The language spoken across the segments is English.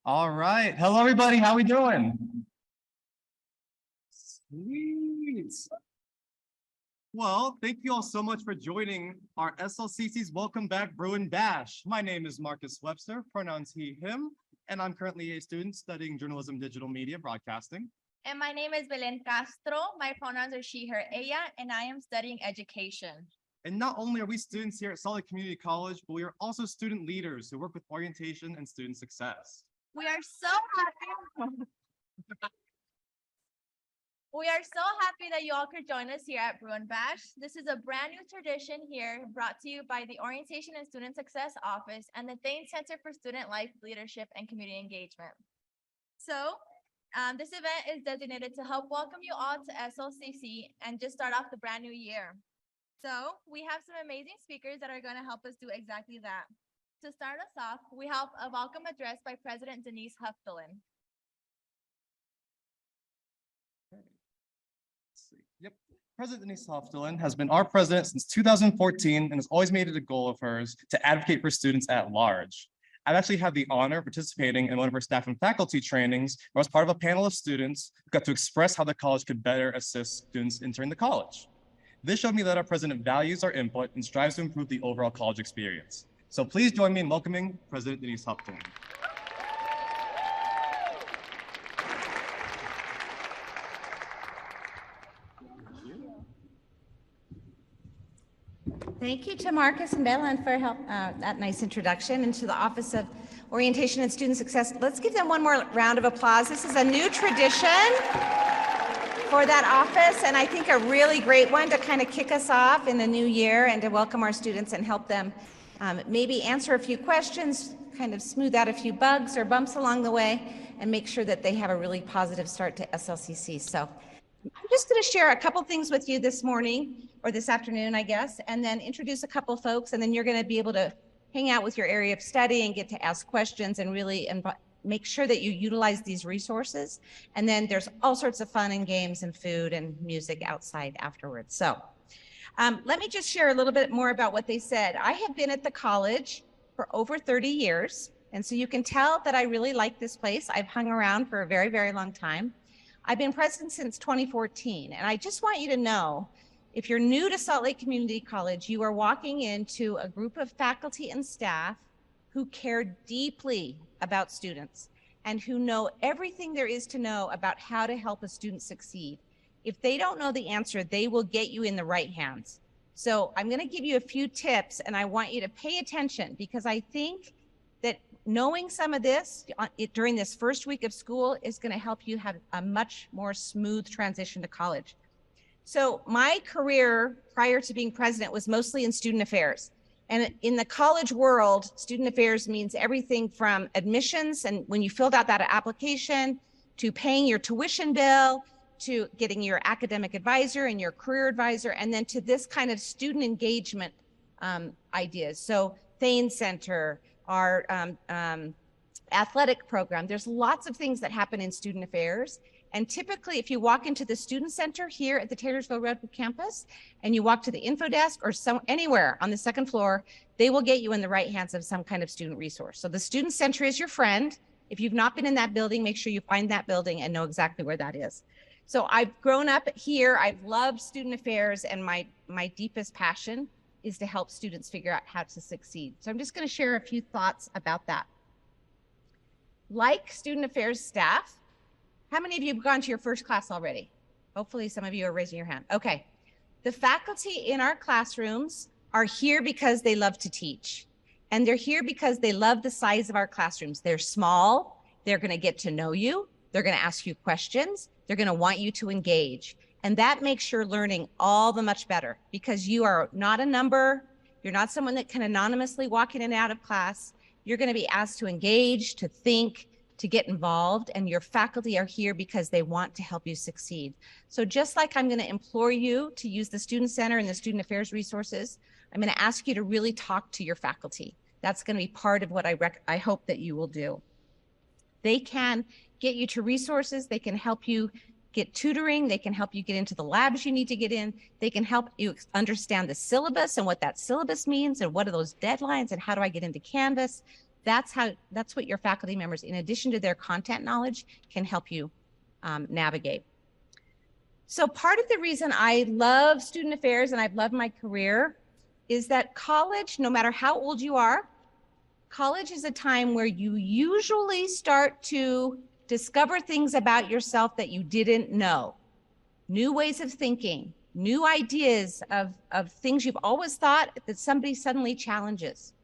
All right. Hello, everybody. How we doing? Sweet. Well, thank you all so much for joining our SLCC's Welcome Back Bruin Bash. My name is Marcus Webster, pronouns he, him, and I'm currently a student studying journalism, digital media, broadcasting. And my name is Belen Castro. My pronouns are she, her, ella, and I am studying education. And not only are we students here at Salt Lake Community College, but we are also student leaders who work with orientation and student success. We are so happy. We are so happy that you all could join us here at Bruin Bash. This is a brand new tradition here brought to you by the Orientation and Student Success Office and the Thain Center for Student Life Leadership and Community Engagement. So this event is designated to help welcome you all to SLCC and just start off the brand new year. So we have some amazing speakers that are going to help us do exactly that. To start us off, we have a welcome address by President Deneece Huftalin. Yep. President Deneece Huftalin has been our president since 2014 and has always made it a goal of hers to advocate for students at large. I've actually had the honor of participating in one of her staff and faculty trainings where I was part of a panel of students who got to express how the college could better assist students entering the college. This showed me that our president values our input and strives to improve the overall college experience. So please join me in welcoming President Deneece Huftalin. Thank you to Marcus and Belen for that nice introduction, and to the Office of Orientation and Student Success. Let's give them one more round of applause. This is a new tradition for that office, and I think a really great one to kind of kick us off in the new year and to welcome our students and help them maybe answer a few questions, kind of smooth out a few bugs or bumps along the way, and make sure that they have a really positive start to SLCC. So I'm just going to share a couple things with you this morning, or this afternoon, I guess, and then introduce a couple folks, and then you're going to be able to hang out with your area of study and get to ask questions and really make sure that you utilize these resources. And then there's all sorts of fun and games and food and music outside afterwards. So let me just share a little bit more about what they said. I have been at the college for over 30 years, and so you can tell that I really like this place. I've hung around for a very, very long time. I've been president since 2014, and I just want you to know, if you're new to Salt Lake Community College, you are walking into a group of faculty and staff who care deeply about students and who know everything there is to know about how to help a student succeed. If they don't know the answer, they will get you in the right hands. So I'm going to give you a few tips, and I want you to pay attention, because I think that knowing some of this during this first week of school is going to help you have a much more smooth transition to college. So my career prior to being president was mostly in student affairs. And in the college world, student affairs means everything from admissions, and when you filled out that application, to paying your tuition bill, to getting your academic advisor and your career advisor, and then to this kind of student engagement ideas. So Thain Center, our athletic program, there's lots of things that happen in student affairs. And typically, if you walk into the student center here at the Taylorsville Redwood campus, and you walk to the info desk or anywhere on the second floor, they will get you in the right hands of some kind of student resource. So the student center is your friend. If you've not been in that building, make sure you find that building and know exactly where that is. So I've grown up here. I've loved student affairs, and my deepest passion is to help students figure out how to succeed. So I'm just going to share a few thoughts about that. Like student affairs staff, how many of you have gone to your first class already? Hopefully some of you are raising your hand. Okay. The faculty in our classrooms are here because they love to teach. And they're here because they love the size of our classrooms. They're small. They're going to get to know you. They're going to ask you questions. They're going to want you to engage. And that makes your learning all the much better, because you are not a number. You're not someone that can anonymously walk in and out of class. You're going to be asked to engage, to think, to get involved, and your faculty are here because they want to help you succeed. So just like I'm going to implore you to use the Student Center and the Student Affairs resources, I'm going to ask you to really talk to your faculty. That's going to be part of what I hope that you will do. They can get you to resources. They can help you get tutoring. They can help you get into the labs you need to get in. They can help you understand the syllabus and what that syllabus means and what are those deadlines and how do I get into Canvas. That's what your faculty members, in addition to their content knowledge, can help you navigate. So part of the reason I love student affairs and I've loved my career is that college, no matter how old you are, college is a time where you usually start to discover things about yourself that you didn't know. New ways of thinking, new ideas of things you've always thought that somebody suddenly challenges.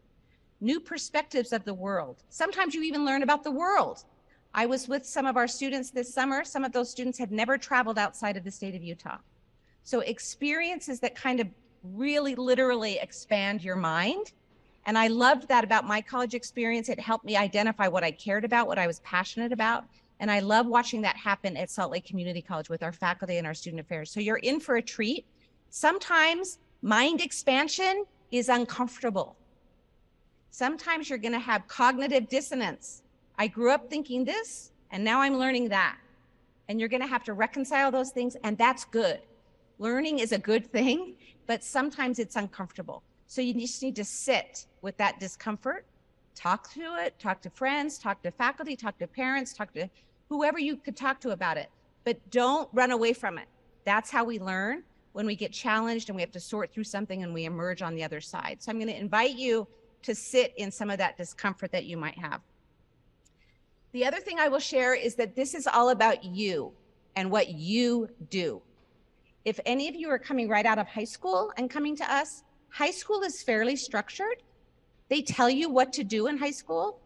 New perspectives of the world. Sometimes you even learn about the world. I was with some of our students this summer. Some of those students had never traveled outside of the state of Utah. So experiences that kind of really literally expand your mind. And I loved that about my college experience. It helped me identify what I cared about, what I was passionate about. And I love watching that happen at Salt Lake Community College with our faculty and our student affairs. So you're in for a treat. Sometimes mind expansion is uncomfortable. Sometimes you're gonna have cognitive dissonance. I grew up thinking this, and now I'm learning that. And you're gonna have to reconcile those things, and that's good. Learning is a good thing, but sometimes it's uncomfortable. So you just need to sit with that discomfort, talk to it, talk to friends, talk to faculty, talk to parents, talk to whoever you could talk to about it, but don't run away from it. That's how we learn when we get challenged and we have to sort through something and we emerge on the other side. So I'm gonna invite you to sit in some of that discomfort that you might have. The other thing I will share is that this is all about you and what you do. If any of you are coming right out of high school and coming to us, high school is fairly structured. They tell you what to do in high school.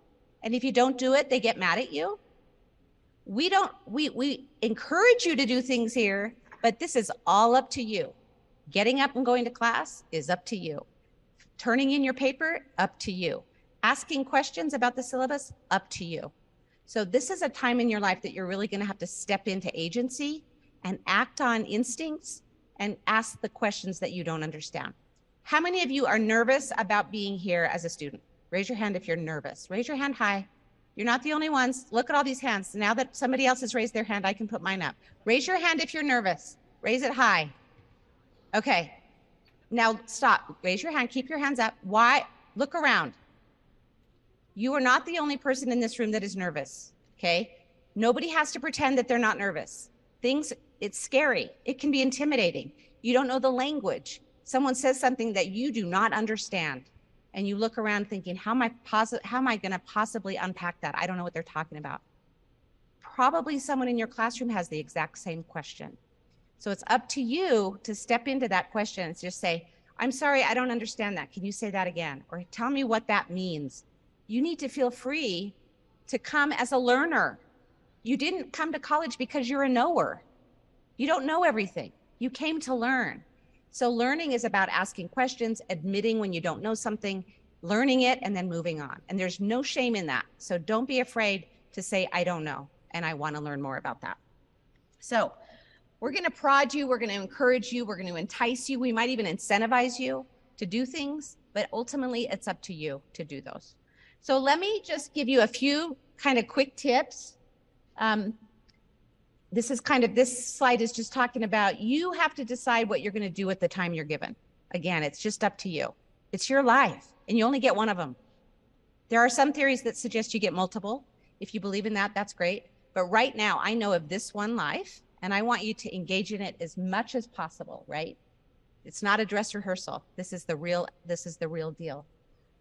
And if you don't do it, they get mad at you. We encourage you to do things here, but this is all up to you. Getting up and going to class is up to you. Turning in your paper, up to you. Asking questions about the syllabus, up to you. So this is a time in your life that you're really gonna have to step into agency and act on instincts and ask the questions that you don't understand. How many of you are nervous about being here as a student? Raise your hand if you're nervous. Raise your hand high. You're not the only ones. Look at all these hands. Now that somebody else has raised their hand, I can put mine up. Raise your hand if you're nervous. Raise it high. Okay. Now stop. Raise your hand. Keep your hands up. Why? Look around. You are not the only person in this room that is nervous, okay? Nobody has to pretend that they're not nervous. It's scary. It can be intimidating. You don't know the language. Someone says something that you do not understand, and you look around thinking, how am I gonna possibly unpack that? I don't know what they're talking about. Probably someone in your classroom has the exact same question. So it's up to you to step into that question and just say, I'm sorry, I don't understand that. Can you say that again? Or tell me what that means. You need to feel free to come as a learner. You didn't come to college because you're a knower. You don't know everything. You came to learn. So learning is about asking questions, admitting when you don't know something, learning it, and then moving on. And there's no shame in that. So don't be afraid to say, I don't know, and I want to learn more about that. So we're going to prod you. We're going to encourage you. We're going to entice you. We might even incentivize you to do things, but ultimately it's up to you to do those. So let me just give you a few kind of quick tips. This slide is just talking about, you have to decide what you're going to do at the time you're given. Again, it's just up to you. It's your life, and you only get one of them. There are some theories that suggest you get multiple. If you believe in that, that's great. But right now, I know of this one life, and I want you to engage in it as much as possible, right? It's not a dress rehearsal. This is the real deal.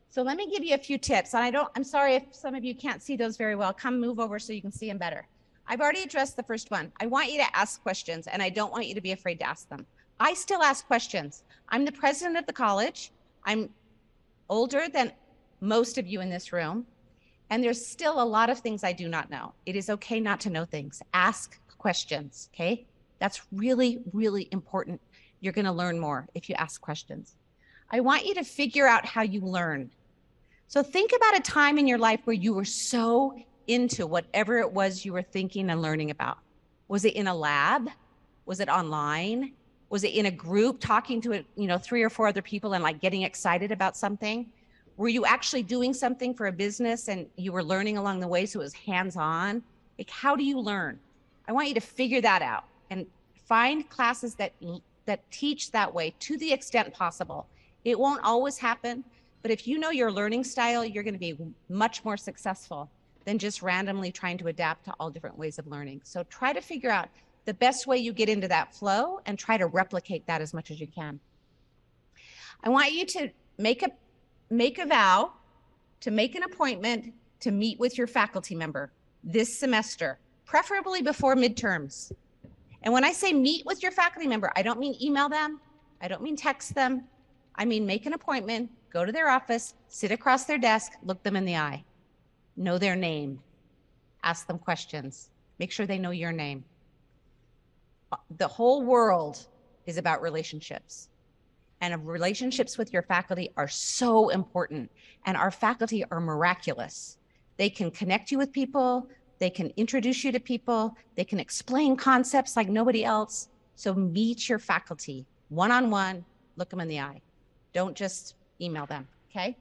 So let me give you a few tips. And I'm sorry if some of you can't see those very well. Come move over so you can see them better. I've already addressed the first one. I want you to ask questions, and I don't want you to be afraid to ask them. I still ask questions. I'm the president of the college. I'm older than most of you in this room, and there's still a lot of things I do not know. It is okay not to know things. Ask questions, okay? That's really, really important. You're gonna learn more if you ask questions. I want you to figure out how you learn. So think about a time in your life where you were so into whatever it was you were thinking and learning about. Was it in a lab? Was it online? Was it in a group talking to 3 or 4 other people and like getting excited about something? Were you actually doing something for a business and you were learning along the way so it was hands-on? Like, how do you learn? I want you to figure that out and find classes that teach that way to the extent possible. It won't always happen, But if you know your learning style, you're going to be much more successful than just randomly trying to adapt to all different ways of learning. So try to figure out the best way you get into that flow and try to replicate that as much as you can. I want you to make a vow to make an appointment to meet with your faculty member this semester, preferably before midterms. And when I say meet with your faculty member, I don't mean email them. I don't mean text them. I mean, make an appointment, go to their office, sit across their desk, look them in the eye, know their name, ask them questions, make sure they know your name. The whole world is about relationships, and relationships with your faculty are so important, and our faculty are miraculous. They can connect you with people, they can introduce you to people, they can explain concepts like nobody else. So meet your faculty one-on-one, look them in the eye. Don't just email them, okay?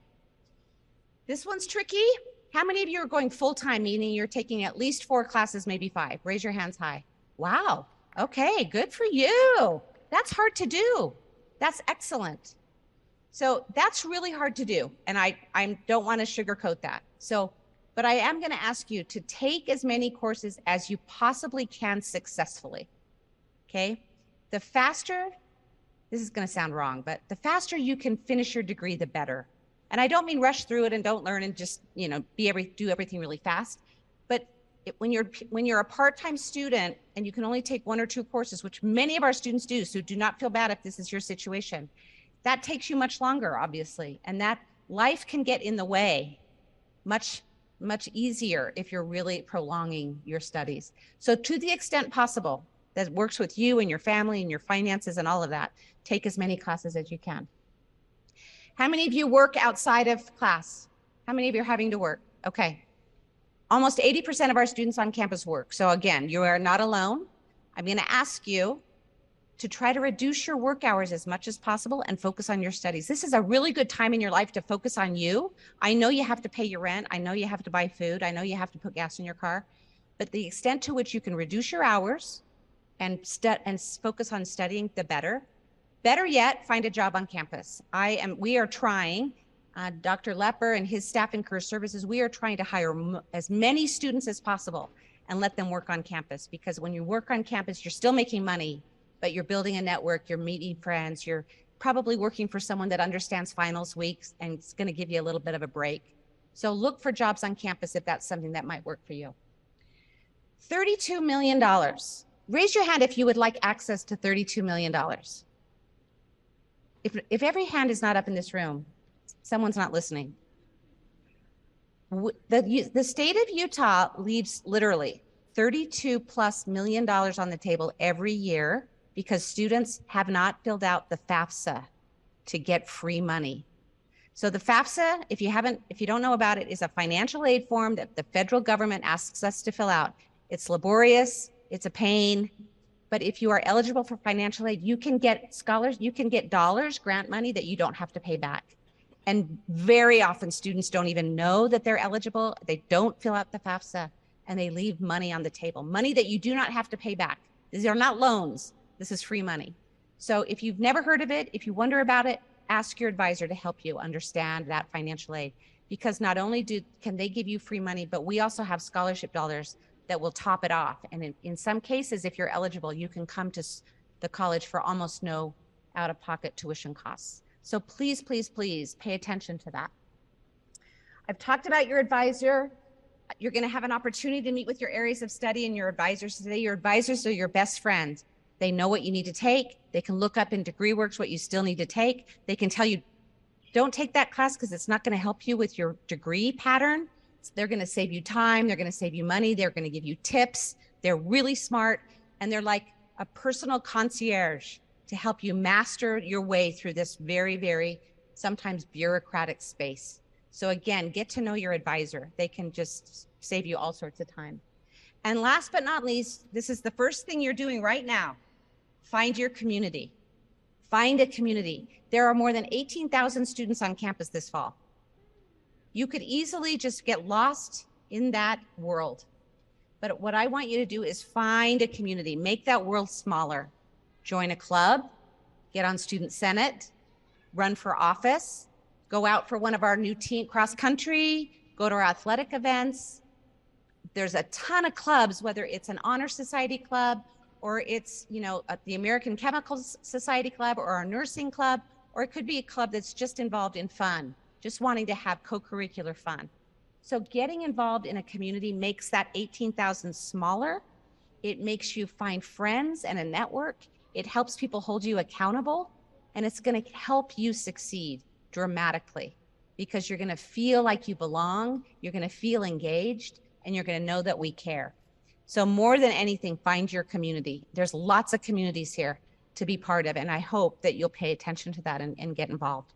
This one's tricky. How many of you are going full-time, meaning you're taking at least 4 classes, maybe 5? Raise your hands high. Wow, okay, good for you. That's hard to do. That's excellent. So that's really hard to do. And I don't want to sugarcoat that. But I am going to ask you to take as many courses as you possibly can successfully, okay? The faster, this is going to sound wrong, but the faster you can finish your degree, the better. And I don't mean rush through it and don't learn and just, you know, do everything really fast. But when you're a part-time student and you can only take 1 or 2 courses, which many of our students do, so do not feel bad if this is your situation, that takes you much longer, obviously. And that life can get in the way much easier if you're really prolonging your studies. So to the extent possible that works with you and your family and your finances and all of that, take as many classes as you can. How many of you work outside of class? How many of you are having to work? Okay. Almost 80% of our students on campus work. So again, you are not alone. I'm going to ask you to try to reduce your work hours as much as possible and focus on your studies. This is a really good time in your life to focus on you. I know you have to pay your rent. I know you have to buy food. I know you have to put gas in your car, but the extent to which you can reduce your hours and focus on studying, the better. Better yet, find a job on campus. We are trying, Dr. Lepper and his staff in career services, we are trying to hire as many students as possible and let them work on campus, because when you work on campus, you're still making money, but you're building a network, you're meeting friends, you're probably working for someone that understands finals weeks and it's going to give you a little bit of a break. So look for jobs on campus if that's something that might work for you. $32 million. Raise your hand if you would like access to $32 million. If every hand is not up in this room, someone's not listening. The state of Utah leaves literally $32+ million on the table every year because students have not filled out the FAFSA to get free money. So the FAFSA, if you don't know about it, is a financial aid form that the federal government asks us to fill out. It's laborious, it's a pain, but if you are eligible for financial aid, you can get dollars, grant money that you don't have to pay back. And very often students don't even know that they're eligible. They don't fill out the FAFSA and they leave money on the table, money that you do not have to pay back. These are not loans. This is free money. So if you've never heard of it, if you wonder about it, ask your advisor to help you understand that financial aid, because not only can they give you free money, but we also have scholarship dollars that will top it off. And in some cases, if you're eligible, you can come to the college for almost no out-of-pocket tuition costs. So please, please, please pay attention to that. I've talked about your advisor. You're going to have an opportunity to meet with your areas of study and your advisors today. Your advisors are your best friend. They know what you need to take. They can look up in DegreeWorks what you still need to take. They can tell you, don't take that class because it's not going to help you with your degree pattern. They're going to save you time. They're going to save you money. They're going to give you tips. They're really smart. And they're like a personal concierge to help you master your way through this very, very sometimes bureaucratic space. So again, get to know your advisor. They can just save you all sorts of time. And last but not least, this is the first thing you're doing right now. Find your community. Find a community. There are more than 18,000 students on campus this fall. You could easily just get lost in that world. But what I want you to do is find a community, make that world smaller. Join a club, get on student senate, run for office, go out for one of our new team cross country, go to our athletic events. There's a ton of clubs, whether it's an honor society club or it's, the American Chemical Society club or our nursing club, or it could be a club that's just involved in fun, just wanting to have co-curricular fun. So getting involved in a community makes that 18,000 smaller. It makes you find friends and a network. It helps people hold you accountable, and it's going to help you succeed dramatically because you're going to feel like you belong, you're going to feel engaged, and you're going to know that we care. So more than anything, find your community. There's lots of communities here to be part of, and I hope that you'll pay attention to that and get involved.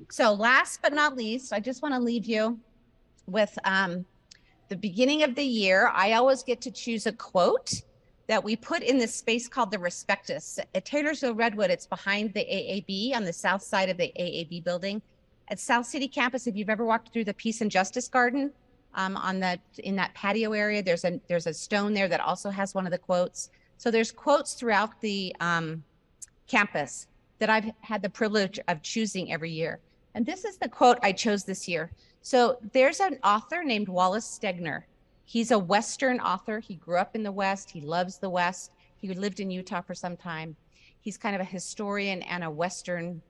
So last but not least, I just want to leave you with the beginning of the year. I always get to choose a quote that we put in this space called the Respectus. At Taylorsville Redwood, it's behind the AAB on the south side of the AAB building. At South City campus, if you've ever walked through the Peace and Justice Garden, in that patio area, there's a stone there that also has one of the quotes. So there's quotes throughout the campus that I've had the privilege of choosing every year. And this is the quote I chose this year. So there's an author named Wallace Stegner. He's a Western author. He grew up in the West. He loves the West. He lived in Utah for some time. He's kind of a historian and a Western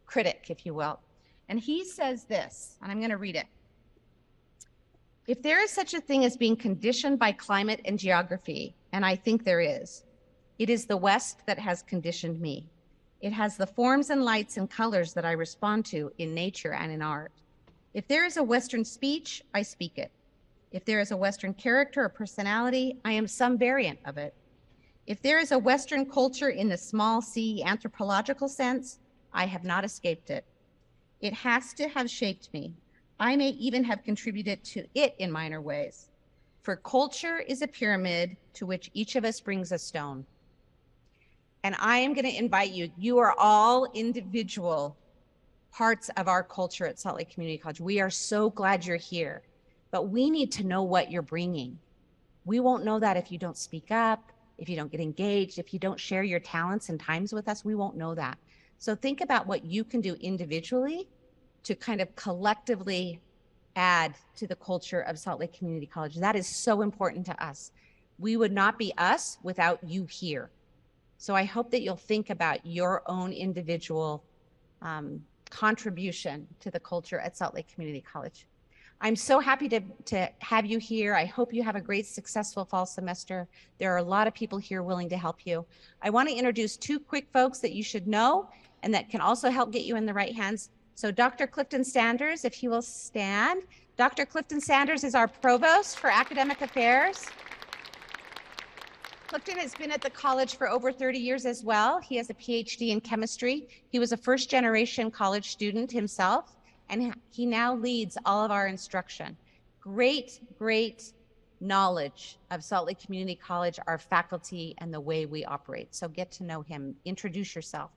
critic, if you will. And he says this, and I'm going to read it. If there is such a thing as being conditioned by climate and geography, and I think there is, it is the West that has conditioned me. It has the forms and lights and colors that I respond to in nature and in art. If there is a Western speech, I speak it. If there is a Western character or personality, I am some variant of it. If there is a Western culture in the small c anthropological sense, I have not escaped it. It has to have shaped me. I may even have contributed to it in minor ways. For culture is a pyramid to which each of us brings a stone. And I am going to invite you, you are all individual parts of our culture at Salt Lake Community College. We are so glad you're here, but we need to know what you're bringing. We won't know that if you don't speak up, if you don't get engaged, if you don't share your talents and times with us, we won't know that. So think about what you can do individually to kind of collectively add to the culture of Salt Lake Community College. That is so important to us. We would not be us without you here. So I hope that you'll think about your own individual contribution to the culture at Salt Lake Community College. I'm so happy to have you here. I hope you have a great, successful fall semester. There are a lot of people here willing to help you. I want to introduce two quick folks that you should know and that can also help get you in the right hands. So Dr. Clifton Sanders, if he will stand. Dr. Clifton Sanders is our provost for academic affairs. Clifton has been at the college for over 30 years as well. He has a PhD in chemistry. He was a first-generation college student himself, and he now leads all of our instruction. Great, great knowledge of Salt Lake Community College, our faculty, and the way we operate. So get to know him. Introduce yourself.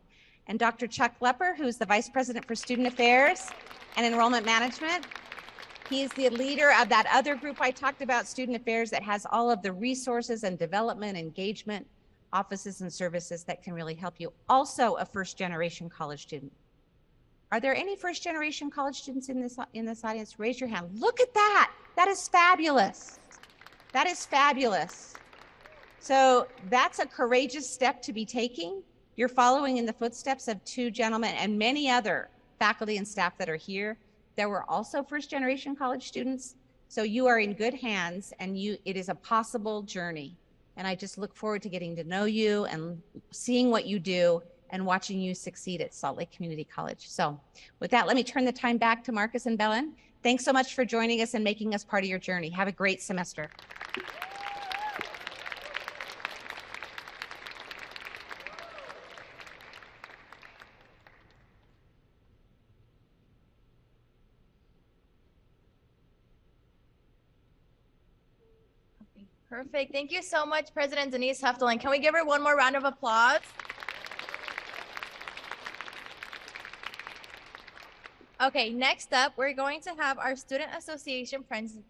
And Dr. Chuck Lepper, who's the Vice President for Student Affairs and Enrollment Management. He is the leader of that other group I talked about, Student Affairs, that has all of the resources and development, engagement, offices and services that can really help you. Also a first-generation college student. Are there any first-generation college students in this audience? Raise your hand. Look at that. That is fabulous. That is fabulous. So that's a courageous step to be taking. You're following in the footsteps of two gentlemen and many other faculty and staff that are here. There were also first-generation college students. So you are in good hands, and it is a possible journey. And I just look forward to getting to know you and seeing what you do and watching you succeed at Salt Lake Community College. So with that, let me turn the time back to Marcus and Belen. Thanks so much for joining us and making us part of your journey. Have a great semester. Perfect. Thank you so much, President Deneece Huftalin. Can we give her one more round of applause? Okay, next up, we're going to have our Student Association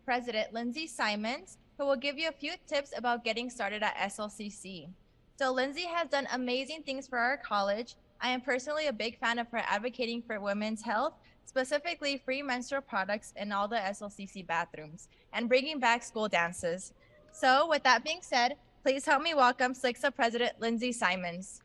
President Lindsay Simons, who will give you a few tips about getting started at SLCC. So Lindsay has done amazing things for our college. I am personally a big fan of her advocating for women's health, specifically free menstrual products in all the SLCC bathrooms, and bringing back school dances. So with that being said, please help me welcome SLCCSA President Lindsay Simons.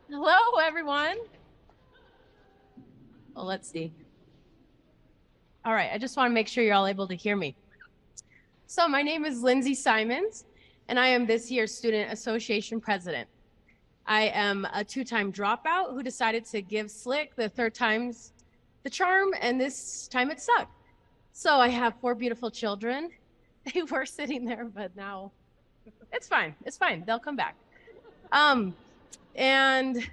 Hello, everyone. Well, let's see. All right, I just want to make sure you're all able to hear me. So my name is Lindsay Simons, and I am this year's Student Association President. I am a two-time dropout who decided to give SLCC the third time's the charm, and this time it sucked. So I have 4 beautiful children. They were sitting there, but now it's fine. It's fine. They'll come back. And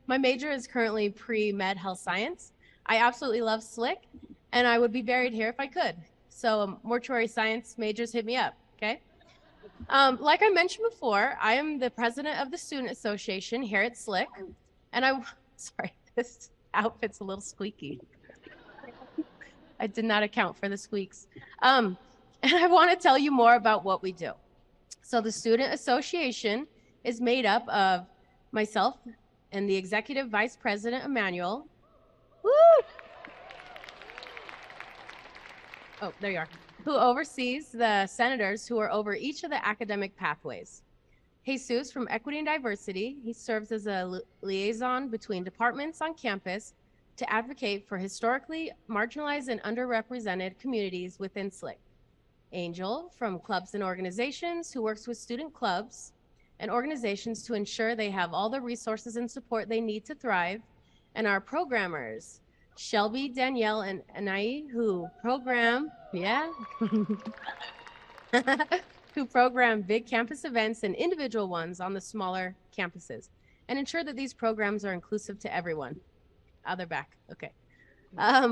my major is currently pre-med health science. I absolutely love SLCC, and I would be buried here if I could. So mortuary science majors, hit me up, okay? Like I mentioned before, I am the president of the Student Association here at SLCC, and sorry, this outfit's a little squeaky. I did not account for the squeaks. And I want to tell you more about what we do. So the Student Association is made up of myself and the Executive Vice President, Emmanuel. Woo! Oh, there you are. Who oversees the senators who are over each of the academic pathways. Jesus from Equity and Diversity, he serves as a liaison between departments on campus to advocate for historically marginalized and underrepresented communities within SLCC. Angel from Clubs and Organizations, who works with student clubs and organizations to ensure they have all the resources and support they need to thrive. And our programmers, Shelby, Danielle, and Anai, who program, who program big campus events and individual ones on the smaller campuses and ensure that these programs are inclusive to everyone. Oh, they're back. Okay.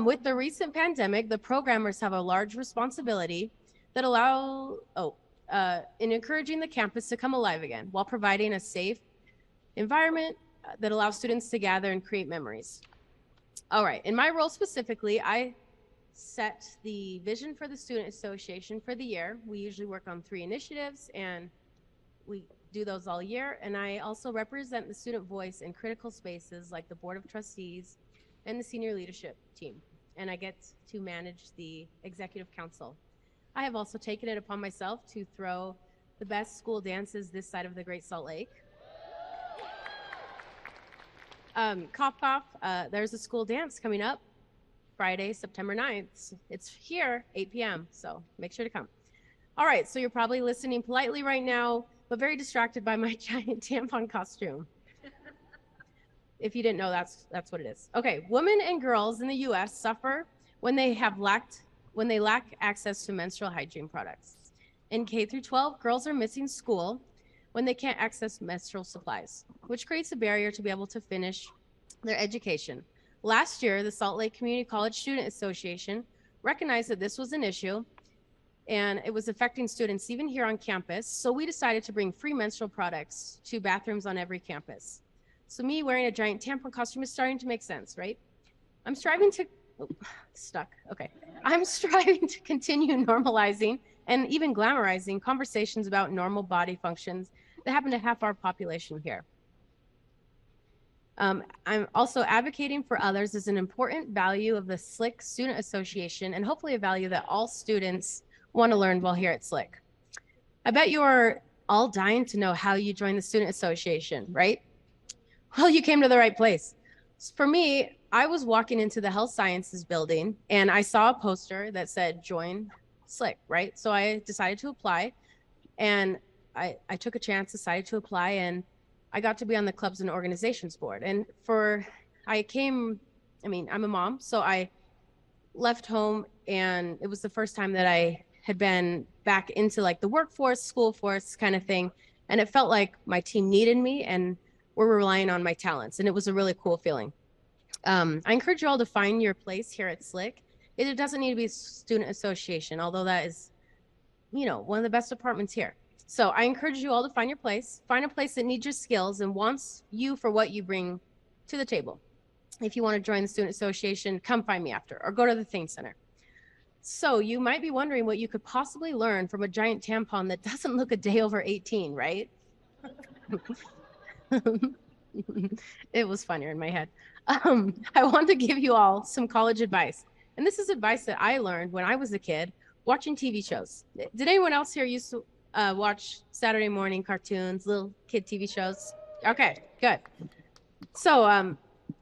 With the recent pandemic, the programmers have a large responsibility that in encouraging the campus to come alive again while providing a safe environment that allows students to gather and create memories. All right, in my role specifically, I set the vision for the Student Association for the year. We usually work on 3 initiatives, and we do those all year. And I also represent the student voice in critical spaces like the Board of Trustees and the senior leadership team. And I get to manage the Executive Council. I have also taken it upon myself to throw the best school dances this side of the Great Salt Lake. Cough, cough, there's a school dance coming up Friday, September 9th. It's here, 8 p.m., so make sure to come. All right, so you're probably listening politely right now, but very distracted by my giant tampon costume. If you didn't know, that's what it is. Okay, women and girls in the U.S. suffer when they lack access to menstrual hygiene products. In K through 12, girls are missing school when they can't access menstrual supplies, which creates a barrier to be able to finish their education. Last year, the Salt Lake Community College Student Association recognized that this was an issue and it was affecting students even here on campus. So we decided to bring free menstrual products to bathrooms on every campus. So me wearing a giant tampon costume is starting to make sense, right? I'm striving to continue normalizing and even glamorizing conversations about normal body functions that happen to half our population here. I'm also advocating for others as an important value of the SLCC Student Association, and hopefully a value that all students want to learn while here at SLCC. I bet you're all dying to know how you joined the Student Association, right? Well, you came to the right place. For me, I was walking into the health sciences building and I saw a poster that said join SLCC, right? So I decided to apply, and I took a chance, decided to apply, and I got to be on the Clubs and Organizations board. And I'm a mom, so I left home, and it was the first time that I had been back into like the workforce, school force kind of thing. And it felt like my team needed me and we're relying on my talents. And it was a really cool feeling. I encourage you all to find your place here at SLCC. It doesn't need to be a student association, although that is, one of the best departments here. So I encourage you all to find your place, find a place that needs your skills and wants you for what you bring to the table. If you want to join the Student Association, come find me after or go to the Thane Center. So you might be wondering what you could possibly learn from a giant tampon that doesn't look a day over 18, right? It was funnier in my head. I want to give you all some college advice. And this is advice that I learned when I was a kid watching TV shows. Did anyone else here used to watch Saturday morning cartoons, little kid TV shows? Okay, good. So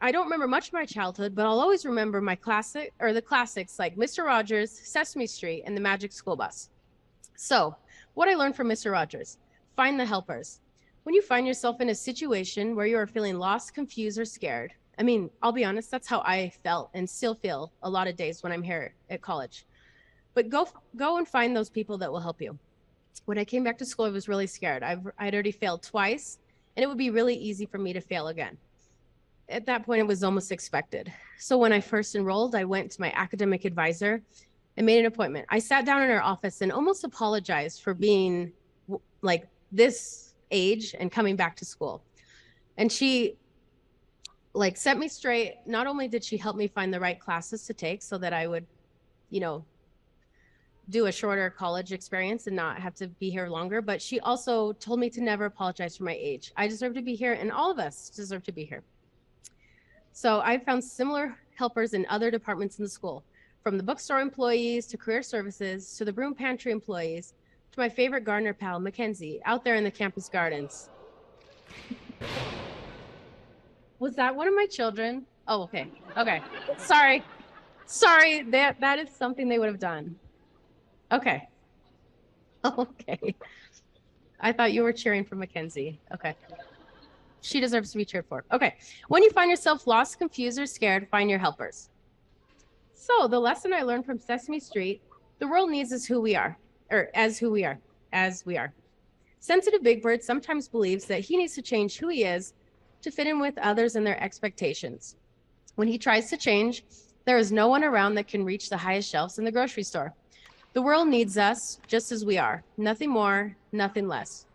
I don't remember much of my childhood, but I'll always remember the classics like Mr. Rogers, Sesame Street, and the Magic School Bus. So what I learned from Mr. Rogers, find the helpers. When you find yourself in a situation where you are feeling lost, confused, or scared, I mean, I'll be honest, that's how I felt and still feel a lot of days when I'm here at college. But go and find those people that will help you. When I came back to school, I was really scared. I'd already failed twice, and it would be really easy for me to fail again. At that point, it was almost expected. So when I first enrolled, I went to my academic advisor and made an appointment. I sat down in her office and almost apologized for being like this age and coming back to school. And she like set me straight. Not only did she help me find the right classes to take so that I would, do a shorter college experience and not have to be here longer, but she also told me to never apologize for my age. I deserve to be here, and all of us deserve to be here. So I found similar helpers in other departments in the school, from the bookstore employees to career services to the broom pantry employees to my favorite gardener pal, Mackenzie, out there in the campus gardens. Was that one of my children? Oh, okay. Okay. Sorry. That is something they would have done. Okay. Okay. I thought you were cheering for Mackenzie. Okay. She deserves to be cheered for. Okay. When you find yourself lost, confused, or scared, find your helpers. So the lesson I learned from Sesame Street, the world needs us who we are, or as we are. Sensitive Big Bird sometimes believes that he needs to change who he is to fit in with others and their expectations. When he tries to change, there is no one around that can reach the highest shelves in the grocery store. The world needs us just as we are, nothing more, nothing less.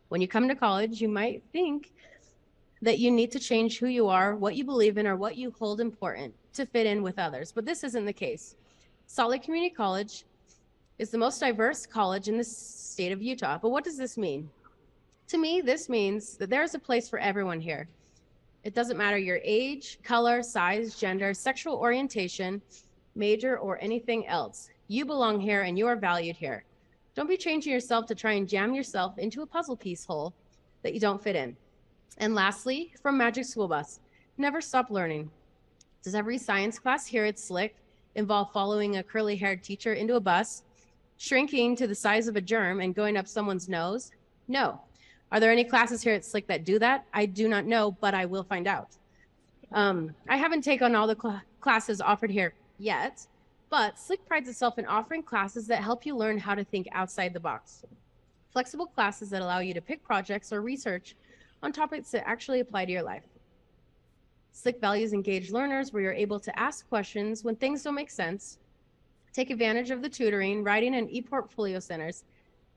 When you come to college, you might think that you need to change who you are, what you believe in, or what you hold important to fit in with others, but this isn't the case. Salt Lake Community College is the most diverse college in the state of Utah, but what does this mean? To me, this means that there is a place for everyone here. It doesn't matter your age, color, size, gender, sexual orientation, major, or anything else. You belong here and you are valued here. Don't be changing yourself to try and jam yourself into a puzzle piece hole that you don't fit in. And lastly, from Magic School Bus, never stop learning. Does every science class here at SLCC involve following a curly-haired teacher into a bus, shrinking to the size of a germ and going up someone's nose? No. Are there any classes here at SLCC that do that? I do not know, but I will find out. I haven't taken on all the classes offered here yet, but SLCC prides itself in offering classes that help you learn how to think outside the box. Flexible classes that allow you to pick projects or research on topics that actually apply to your life. SLCC values engaged learners where you're able to ask questions when things don't make sense, take advantage of the tutoring, writing, and e-portfolio centers,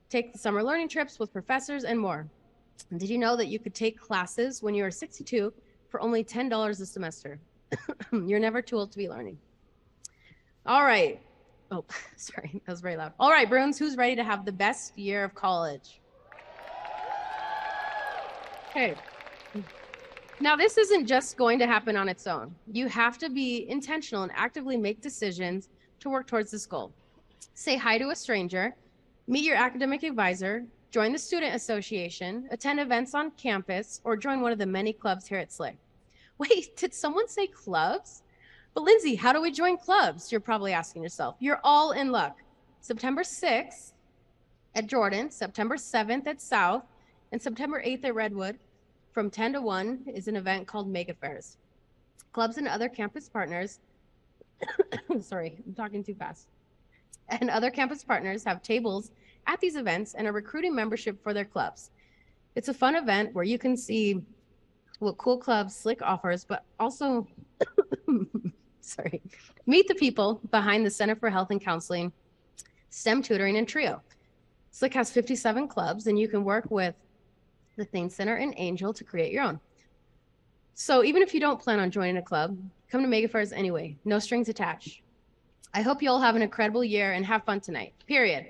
take the summer learning trips with professors, and more. And did you know that you could take classes when you are 62 for only $10 a semester? You're never too old to be learning. All right. Oh, sorry, that was very loud. All right, Bruins, who's ready to have the best year of college? Okay. Now, this isn't just going to happen on its own. You have to be intentional and actively make decisions to work towards this goal. Say hi to a stranger, meet your academic advisor, join the student association, attend events on campus, or join one of the many clubs here at SLCC. Wait, did someone say clubs? But Lindsay, how do we join clubs? You're probably asking yourself. You're all in luck. September 6th at Jordan, September 7th at South, and September 8th at Redwood from 10 to 1 is an event called Mega Fairs. Clubs and other campus partners, sorry, I'm talking too fast, and other campus partners have tables at these events and are recruiting membership for their clubs. It's a fun event where you can see what cool clubs SLCC offers, but also, sorry, meet the people behind the Center for Health and Counseling, STEM tutoring, and TRIO. SLCC has 57 clubs, and you can work with the Thane Center and Angel to create your own. So even if you don't plan on joining a club, come to Mega Fairs anyway. No strings attached. I hope you all have an incredible year and have fun tonight. Period.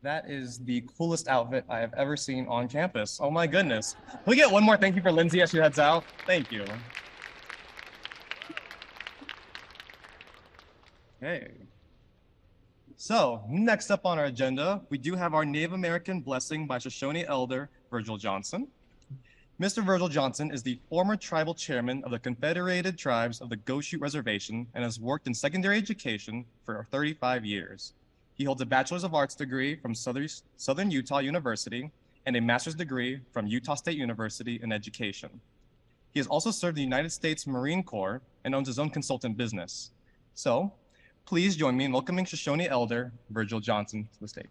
That is the coolest outfit I have ever seen on campus. Oh my goodness. Can we get one more thank you for Lindsay as she heads out? Thank you. Okay. So next up on our agenda, we do have our Native American blessing by Shoshone Elder Virgil Johnson. Mr. Virgil Johnson is the former tribal chairman of the Confederated Tribes of the Goshoot Reservation and has worked in secondary education for 35 years. He holds a Bachelor's of Arts degree from Southern Utah University and a master's degree from Utah State University in education. He has also served the United States Marine Corps and owns his own consultant business. So please join me in welcoming Shoshone Elder Virgil Johnson to the stage.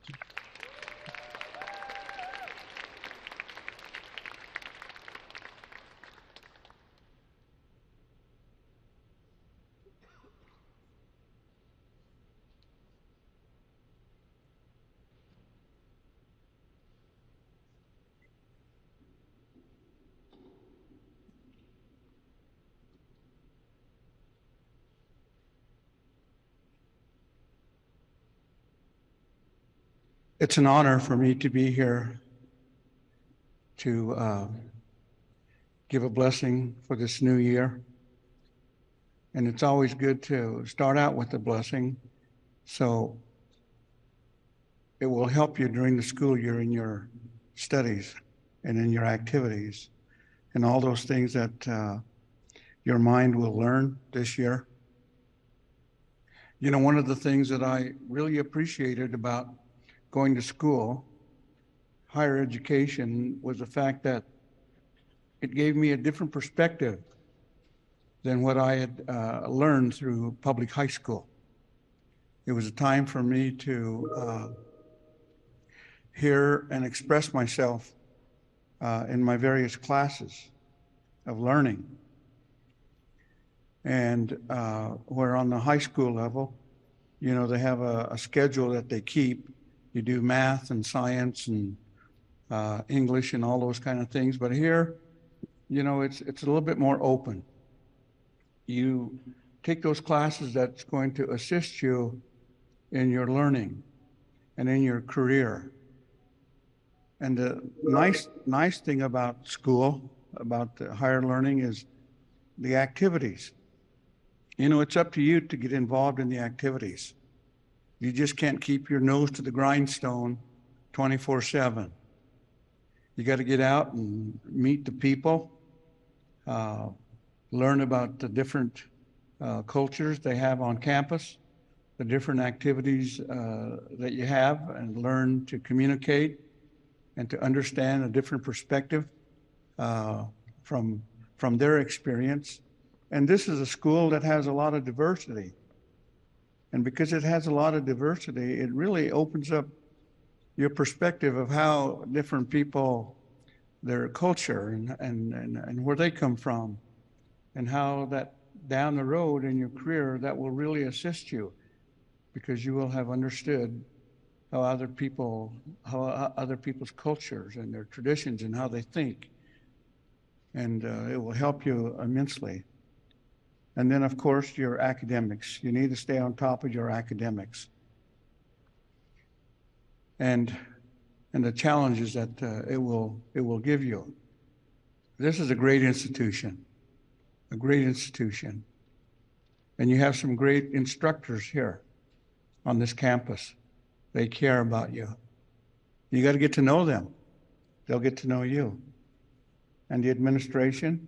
It's an honor for me to be here to give a blessing for this new year. And it's always good to start out with a blessing, so it will help you during the school year in your studies and in your activities and all those things that your mind will learn this year. You know, one of the things that I really appreciated about going to school, higher education, was the fact that it gave me a different perspective than what I had learned through public high school. It was a time for me to hear and express myself in my various classes of learning. And where on the high school level, you know, they have a schedule that they keep. You do math and science and English and all those kind of things. But here, you know, it's a little bit more open. You take those classes that's going to assist you in your learning and in your career. And the nice thing about school, about the higher learning, is the activities. You know, it's up to you to get involved in the activities. You just can't keep your nose to the grindstone 24/7. You got to get out and meet the people, learn about the different cultures they have on campus, the different activities that you have, and learn to communicate and to understand a different perspective from their experience. And this is a school that has a lot of diversity. And because it has a lot of diversity, it really opens up your perspective of how different people, their culture and where they come from, and how that down the road in your career, that will really assist you, because you will have understood how other people's cultures and their traditions and how they think. And it will help you immensely. And then, of course, your academics. You need to stay on top of your academics and the challenges that it will give you. This is a great institution, and you have some great instructors here on this campus. They care about you. You got to get to know them. They'll get to know you. And the administration.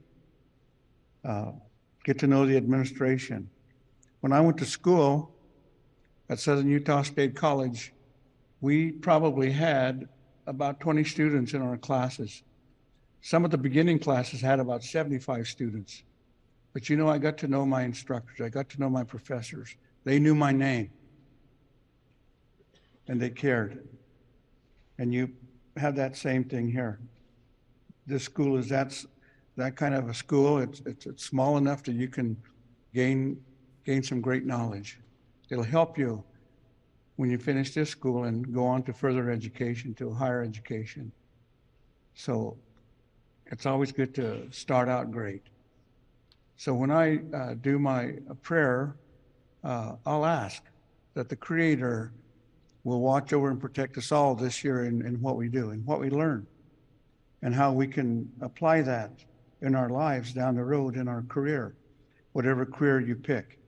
Get to know the administration. When I went to school at Southern Utah State College, we probably had about 20 students in our classes. Some of the beginning classes had about 75 students. But you know, I got to know my instructors. I got to know my professors. They knew my name and they cared. And you have that same thing here. This school is that kind of a school. It's small enough that you can gain some great knowledge. It'll help you when you finish this school and go on to further education, to higher education. So it's always good to start out great. So when I do my prayer, I'll ask that the Creator will watch over and protect us all this year in what we do and what we learn, and how we can apply that in our lives down the road in our career, whatever career you pick.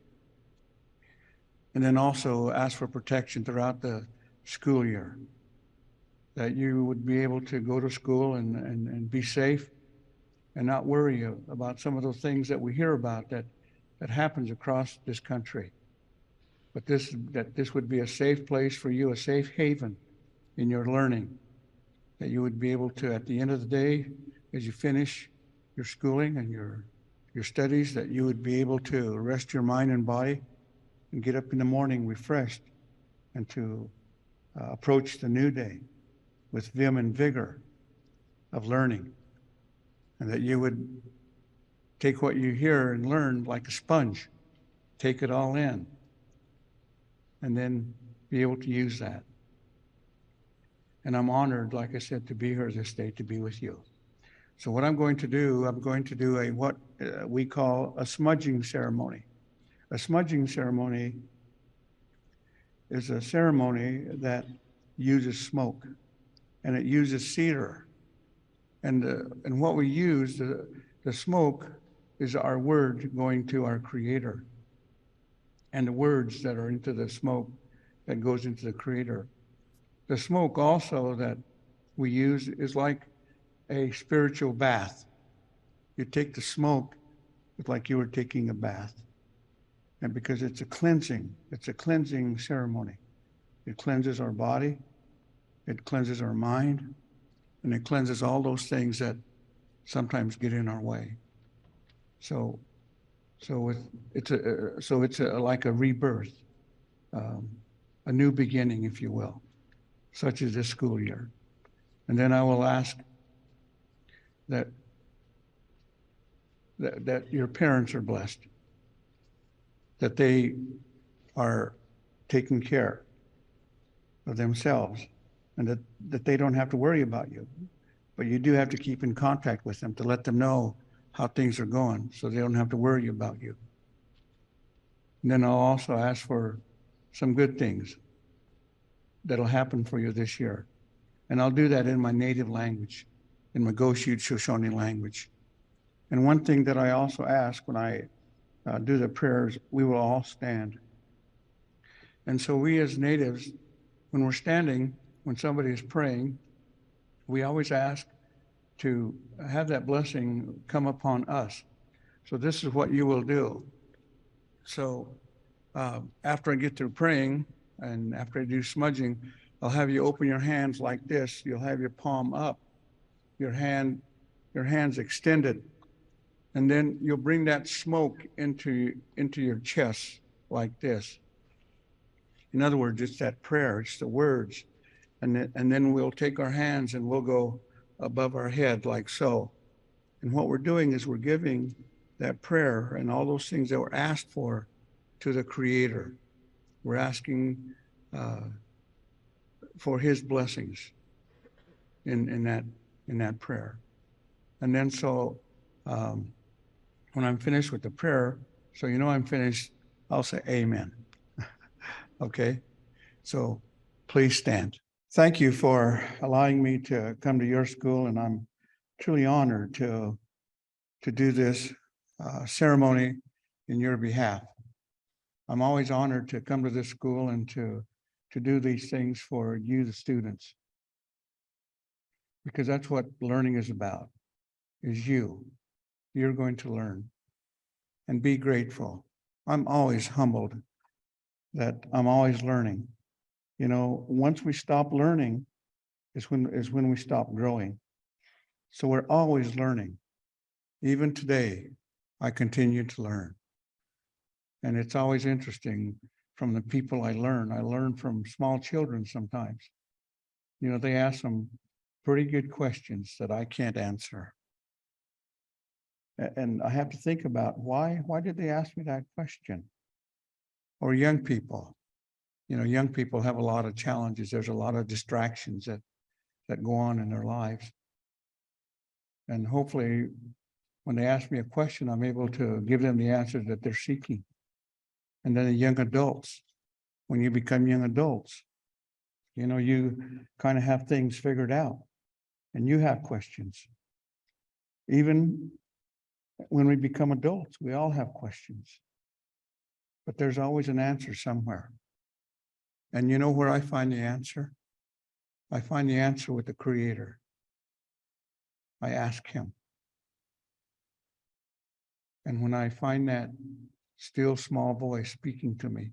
And then also ask for protection throughout the school year, that you would be able to go to school and be safe and not worry about some of those things that we hear about that happens across this country. But that this would be a safe place for you, a safe haven in your learning, that you would be able to, at the end of the day, as you finish your schooling and your studies, that you would be able to rest your mind and body and get up in the morning refreshed and to approach the new day with vim and vigor of learning. And that you would take what you hear and learn like a sponge, take it all in, and then be able to use that. And I'm honored, like I said, to be here this day, to be with you. So what I'm going to do what we call a smudging ceremony. A smudging ceremony is a ceremony that uses smoke, and it uses cedar. And what we use, the smoke, is our word going to our Creator. And the words that are into the smoke that goes into the Creator. The smoke also that we use is like a spiritual bath. You take the smoke, it's like you were taking a bath. And because it's a cleansing ceremony. It cleanses our body, it cleanses our mind, and it cleanses all those things that sometimes get in our way. So it's like a rebirth, a new beginning, if you will, such as this school year. And then I will ask that your parents are blessed, that they are taking care of themselves, and that they don't have to worry about you. But you do have to keep in contact with them to let them know how things are going, so they don't have to worry about you. And then I'll also ask for some good things that'll happen for you this year. And I'll do that in my native language, in my Goshute Shoshone language. And one thing that I also ask when I do the prayers, we will all stand. And so we as natives, when we're standing, when somebody is praying, we always ask to have that blessing come upon us. So this is what you will do. So after I get through praying and after I do smudging, I'll have you open your hands like this. You'll have your palm up, your hands extended, and then you'll bring that smoke into your chest like this. In other words, it's that prayer, it's the words. And then we'll take our hands and we'll go above our head like so. And what we're doing is we're giving that prayer and all those things that were asked for to the Creator. We're asking for His blessings in that prayer. And then so when I'm finished with the prayer, so you know I'm finished, I'll say amen. Okay, so please stand. Thank you for allowing me to come to your school, and I'm truly honored to do this ceremony in your behalf. I'm always honored to come to this school and to do these things for you, the students, because that's what learning is about, is you. You're going to learn and be grateful. I'm always humbled that I'm always learning. You know, once we stop learning is when we stop growing. So we're always learning. Even today, I continue to learn. And it's always interesting from the people I learn. I learn from small children sometimes. You know, they ask some pretty good questions that I can't answer. And I have to think about why did they ask me that question? Or young people. You know, young people have a lot of challenges. There's a lot of distractions that go on in their lives. And hopefully, when they ask me a question, I'm able to give them the answer that they're seeking. And then the young adults, when you become young adults, you know, you kind of have things figured out and you have questions. Even when we become adults, we all have questions. But there's always an answer somewhere. And you know where I find the answer? I find the answer with the Creator. I ask Him. And when I find that still small voice speaking to me,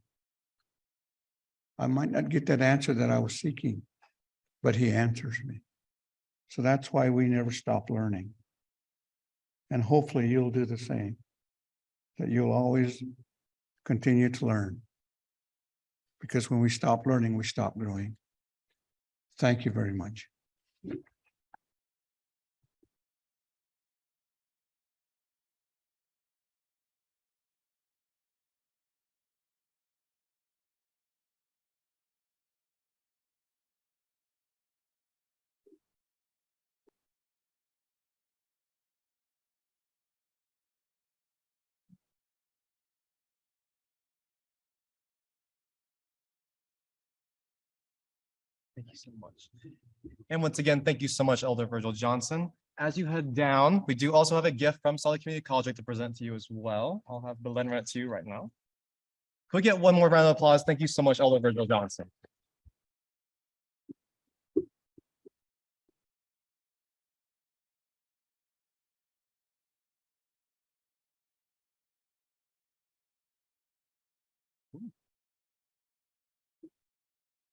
I might not get that answer that I was seeking, but He answers me. So that's why we never stop learning. And hopefully you'll do the same, that you'll always continue to learn. Because when we stop learning, we stop growing. Thank you very much. Thank you so much. And once again, thank you so much, Elder Virgil Johnson. As you head down, we do also have a gift from Solid Community College to present to you as well. I'll have Belen read it to you right now. Could we get one more round of applause? Thank you so much, Elder Virgil Johnson.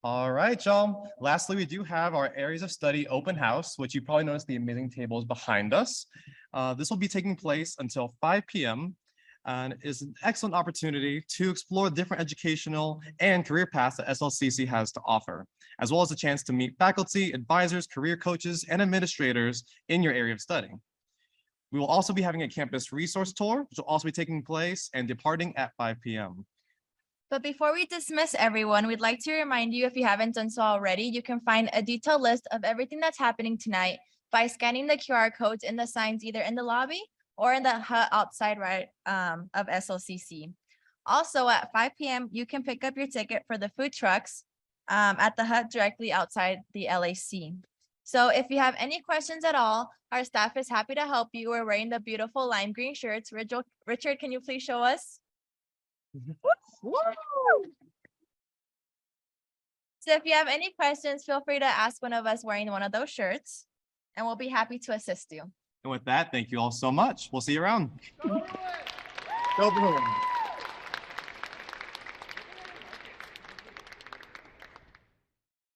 All right, y'all. Lastly, we do have our areas of study open house, which you probably noticed the amazing tables behind us. This will be taking place until 5 p.m. and is an excellent opportunity to explore different educational and career paths that SLCC has to offer, as well as a chance to meet faculty, advisors, career coaches, and administrators in your area of study. We will also be having a campus resource tour, which will also be taking place and departing at 5 p.m. But before we dismiss everyone, we'd like to remind you, if you haven't done so already, you can find a detailed list of everything that's happening tonight by scanning the QR codes in the signs either in the lobby or in the hut outside right of SLCC. Also at 5 p.m., you can pick up your ticket for the food trucks at the hut directly outside the LAC. So if you have any questions at all, our staff is happy to help you. We're wearing the beautiful lime green shirts. Richard, can you please show us? Woo! So if you have any questions, feel free to ask one of us wearing one of those shirts, and we'll be happy to assist you. And with that, thank you all so much. We'll see you around. Go Bruins.